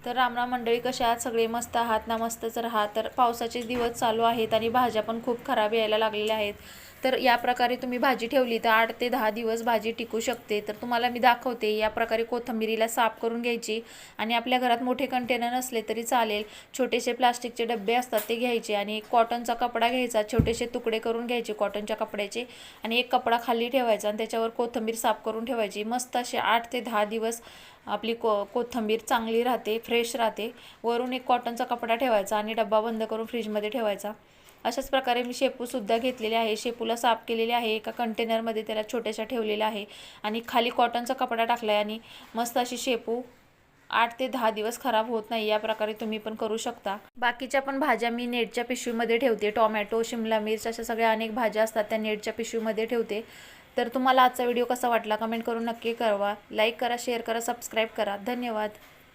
तर रामराम मंडळी, कशा आहात सगळे? मस्त आहात ना? मस्तच राहा. तर पावसाचे दिवस चालू आहेत आणि भाज्या पण खूप खराब यायला लागलेल्या आहेत. तर या प्रकारे तुम्ही भाजी ठेवली तर 8 ते 10 दिवस भाजी टिकू शकते. तर तुम्हाला मी दाखवते. या प्रकारे कोथिंबीरीला साफ करून घ्यायची आणि आपल्या घरात मोठे कंटेनर नसले तरी चालेल, छोटेसे प्लास्टिकचे डबे असतात ते घ्यायचे आणि कॉटनचा कपडा घ्यायचा, छोटेसे तुकडे करून घ्यायचे कॉटनच्या कपड्याचे आणि एक कपडा खाली ठेवायचा आणि त्याच्यावर कोथिंबीर साफ करून ठेवायची. मस्त असे 8 ते 10 दिवस आपली कोथिंबीर चांगली राहते, फ्रेश राहते. वरून एक कॉटनचा कपडा ठेवायचा आणि डब्बा बंद करून फ्रीजमध्ये ठेवायचा. अशाच प्रकारे मी शेपूसुद्धा घेतलेले आहे. शेपूला साफ केलेले आहे, एका कंटेनरमध्ये त्याला छोट्याशा ठेवलेला आहे आणि खाली कॉटनचा कपडा टाकला आहे आणि मस्त अशी शेपू 8 ते 10 दिवस खराब होत नाही. या प्रकारे तुम्ही पण करू शकता. बाकीच्या पण भाज्या मी नेटच्या पिशवीमध्ये ठेवते. टोमॅटो, शिमला मिर्च अशा सगळ्या अनेक भाज्या असतात त्या नेटच्या पिशवीमध्ये ठेवते. तर तुम्हाला आजचा व्हिडिओ कसा वाटला कमेंट करून नक्की कळवा. लाईक करा, शेअर करा, सबस्क्राईब करा. धन्यवाद.